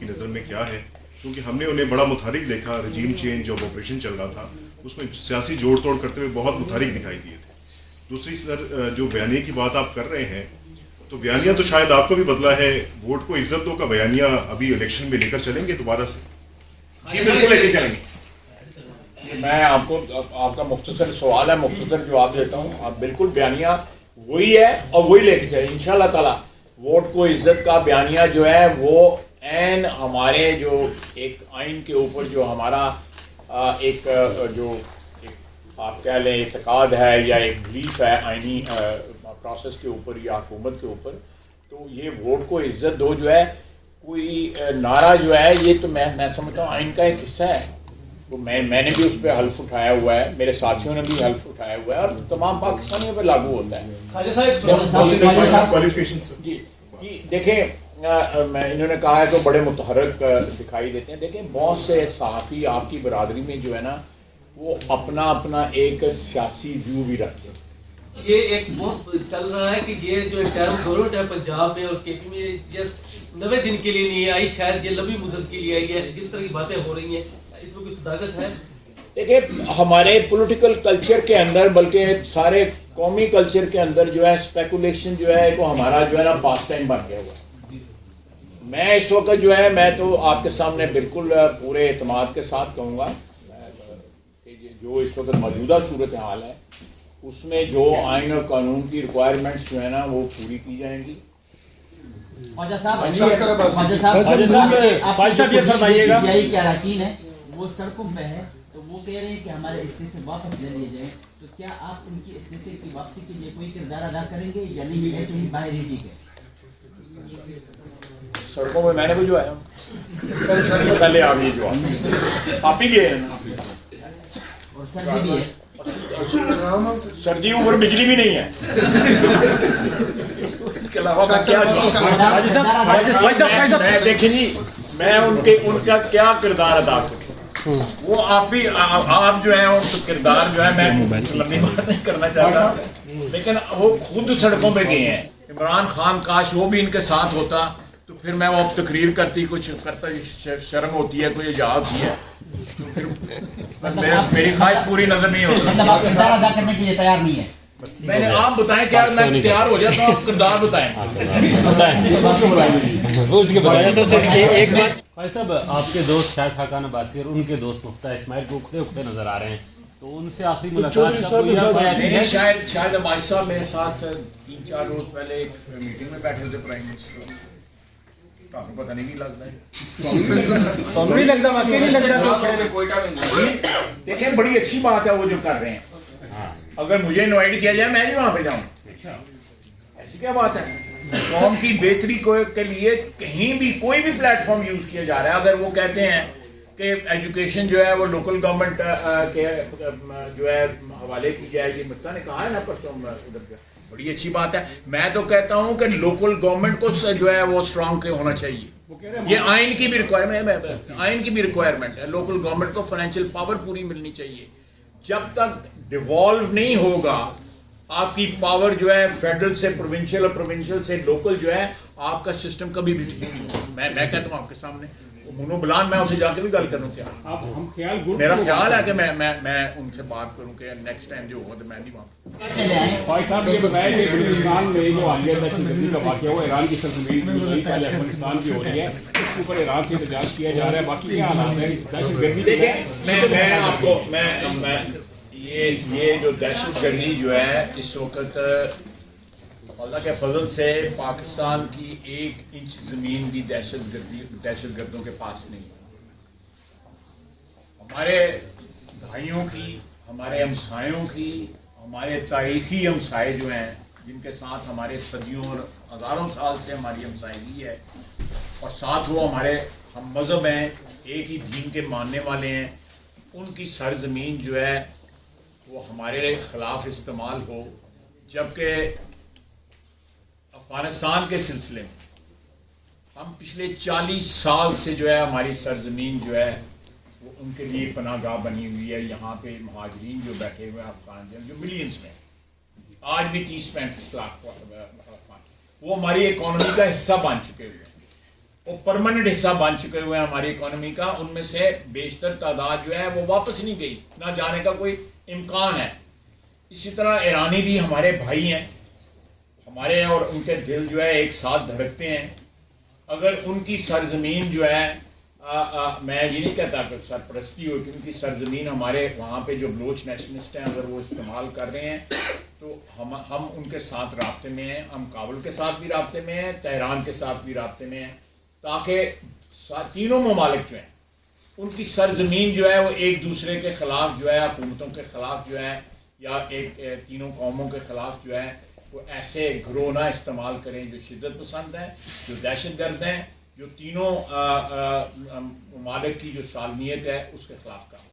کی نظر میں کیا ہے، کیونکہ ہم نے انہیں بڑا متحرک دیکھا. رجیم چینج جب آپریشن چل رہا تھا اس میں سیاسی جوڑ توڑ کرتے ہوئے بہت متحرک دکھائی دیے تھے. دوسری سر جو بیانیے کی بات آپ کر رہے ہیں تو بیانیہ تو شاید آپ کو بھی بدلا ہے. ووٹ کو عزت دو کا بیانیہ ابھی الیکشن میں لے کر چلیں گے دوبارہ سے؟ جی بالکل لے کے چلیں گے. میں آپ کو آپ کا مختصر سوال ہے، مختصر جواب دیتا ہوں. آپ بالکل بیانیہ وہی ہے اور وہی لے کے چلیں انشاءاللہ تعالیٰ. ووٹ کو عزت کا بیانیہ جو ہے وہ عین ہمارے جو ایک آئین کے اوپر جو ہمارا ایک جو آپ کہہ لیں اعتقاد ہے یا ایک بلیف ہے آئینی پروسیس کے اوپر یا حکومت کے اوپر، تو یہ ووٹ کو عزت دو جو ہے کوئی نعرہ جو ہے یہ تو میں سمجھتا ہوں آئین کا ایک حصہ ہے. تو میں نے بھی اس پہ حلف اٹھایا ہوا ہے، میرے ساتھیوں نے بھی حلف اٹھایا ہوا ہے اور تمام پاکستانیوں پہ لاگو ہوتا ہے. جی دیکھیں انہوں نے کہا ہے کہ بڑے متحرک دکھائی دیتے ہیں. دیکھیں بہت سے صحافی آپ کی برادری میں جو ہے نا وہ اپنا ایک سیاسی ویو بھی رکھتے ہیں. یہ ایک بہت چل رہا ہے کہ یہ جو ٹرم گورنمنٹ ہے پنجاب میں اور کے پی میں یہ 90 دن کے لیے نہیں آئی، شاید یہ لمبی مدت کے لیے آئی ہے. جس طرح کی باتیں ہو رہی ہیں اس میں کوئی صداقت ہے؟ دیکھیں ہمارے پولیٹیکل کلچر کے اندر بلکہ سارے قومی کلچر کے اندر جو ہے اسپیکولیشن جو ہے وہ ہمارا جو ہے نا پاس ٹائم بن گیا ہوا ہے. میں اس وقت جو ہے میں تو آپ کے سامنے بالکل پورے اعتماد کے ساتھ کہوں گا کہ جو اس وقت موجودہ صورتحال ہے اس میں جو آئین اور قانون کی ریکوائرمنٹس جو ہے نا وہ پوری کی جائیں گی. خواجہ صاحب یہ فرمائیے گا کے اراکین ہیں وہ سڑکوں پہ ہے تو وہ کہہ رہے ہیں کہ ہمارے استعفے واپس لے لیے جائیں، تو کیا آپ ان کی استعفے کی واپسی کے لیے کوئی کردار ادا کریں گے یا نہیں ایسے ہی باہر ہی ٹھیک ہے؟ سڑکوں میں میں نے بھی جو آیا پہلے آپ یہ جو آپ ہی گئے ہیں اور سردی بھی ہے، سردی اوپر بجلی بھی نہیں ہے. اس کے علاوہ دیکھیں جی میں ان کا کیا کردار ادا کروں. وہ آپ جو ہے ان کردار جو ہے میں لمبی بات نہیں کرنا چاہتا لیکن وہ خود سڑکوں پہ گئے ہیں. عمران خان کاش وہ بھی ان کے ساتھ ہوتا تو پھر میں وہ تقریر کرتی کچھ کرتا شرم ہوتی ہے کوئی اجازت ہوتی ہے تو پھر میری خواہش پوری نظر نہیں ہوتی. مطلب آپ کردار ادا کرنے کے لیے تیار نہیں ہے؟ میں نے آپ بتائیں کیا میں تیار ہو جاتا ہوں، آپ کردار بتائیں. ایک بات بھائی صاحب، آپ کے دوست شاہد خاقان عباسی اور ان کے دوست مفتاح اسماعیل کو اکھڑے نظر آ رہے ہیں، تو ان سے آخری ملاقات شاہد عباسی صاحب میرے ساتھ 3-4 روز پہلے ایک میٹنگ میں بیٹھے تھے پرائم منسٹر. پتہ نہیں لگتا ہے. دیکھیں بڑی اچھی بات ہے وہ جو کر رہے ہیں. اگر مجھے انوائٹ کیا جائے میں بھی وہاں پہ جاؤں، ایسی کیا بات ہے. قوم کی بہتری کے لیے کہیں بھی کوئی بھی پلیٹ فارم یوز کیا جا رہا ہے. اگر وہ کہتے ہیں کہ ایجوکیشن جو ہے وہ لوکل گورنمنٹ کے جو ہے حوالے کی جائے گی، مفتا نے کہا ہے نا پرسوں ادھر پہ، بڑی اچھی بات ہے. میں تو کہتا ہوں کہ لوکل گورنمنٹ کو جو ہے وہ اسٹرانگ ہونا چاہیے. یہ آئین کی بھی ریکوائرمنٹ ہے. لوکل گورنمنٹ کو فائنینشیل پاور پوری ملنی چاہیے. جب تک ڈیوالو نہیں ہوگا آپ کی پاور جو ہے فیڈرل سے پروونشل اور پروونشل سے لوکل جو ہے آپ کا سسٹم کبھی بھی ٹھیک نہیں ہوگا. میں کہتا ہوں آپ کے سامنے منو بلان میں اسے جا کے بھی گل کروں کیا میرا خیال ہے کہ میں ان سے بات کروں کہ نیکسٹ ٹائم جو ہوگا تو میں نہیں وہاں. بھائی صاحب یہ بتایا کہ بلوچستان میں جو عالیہ دہشت گردی کا واقعہ ہوا ایران کی سرزمین میں پہلے افغانستان کی ہو رہی ہے، اس کے اوپر ایران سے احتجاج کیا جا رہا ہے. باقی کیا حالات ہیں دہشت گردی؟ دیکھیں میں آپ کو میں یہ جو دہشت گردی جو ہے اس وقت اللہ کے فضل سے پاکستان کی 1 انچ زمین بھی دہشت گردوں کے پاس نہیں ہے. ہمارے بھائیوں کی، ہمارے ہمسایوں کی، ہمارے تاریخی ہمسائے جو ہیں جن کے ساتھ ہمارے صدیوں اور ہزاروں سال سے ہماری ہمسائیگی ہے اور ساتھ وہ ہمارے ہم مذہب ہیں، ایک ہی دین کے ماننے والے ہیں، ان کی سرزمین جو ہے وہ ہمارے خلاف استعمال ہو. جبکہ افغانستان کے سلسلے میں ہم پچھلے 40 سال سے جو ہے ہماری سرزمین جو ہے وہ ان کے لیے پناہ گاہ بنی ہوئی ہے. یہاں پہ مہاجرین جو بیٹھے ہوئے ہیں افغان جو ملینز میں آج بھی 30-35 لاکھ وہ ہماری اکانومی کا حصہ بن چکے ہوئے ہیں. وہ پرماننٹ حصہ بن چکے ہوئے ہیں ہماری اکانومی کا. ان میں سے بیشتر تعداد جو ہے وہ واپس نہیں گئی, نہ جانے کا کوئی امکان ہے. اسی طرح ایرانی بھی ہمارے بھائی ہیں, ہمارے اور ان کے دل جو ہے ایک ساتھ دھڑکتے ہیں. اگر ان کی سرزمین جو ہے میں یہ نہیں کہتا کہ سرپرستی ہو, کہ ان کی سرزمین ہمارے وہاں پہ جو بلوچ نیشنلسٹ ہیں اگر وہ استعمال کر رہے ہیں تو ہم ان کے ساتھ رابطے میں ہیں. ہم کابل کے ساتھ بھی رابطے میں ہیں, تہران کے ساتھ بھی رابطے میں ہیں, تاکہ تینوں ممالک جو ہیں ان کی سرزمین جو ہے وہ ایک دوسرے کے خلاف جو ہے, حکومتوں کے خلاف جو ہے, یا ایک تینوں قوموں کے خلاف جو ہے وہ ایسے گروہ نہ استعمال کریں جو شدت پسند ہیں, جو دہشت گرد ہیں, جو تینوں ممالک کی جو سالمیت ہے اس کے خلاف کام.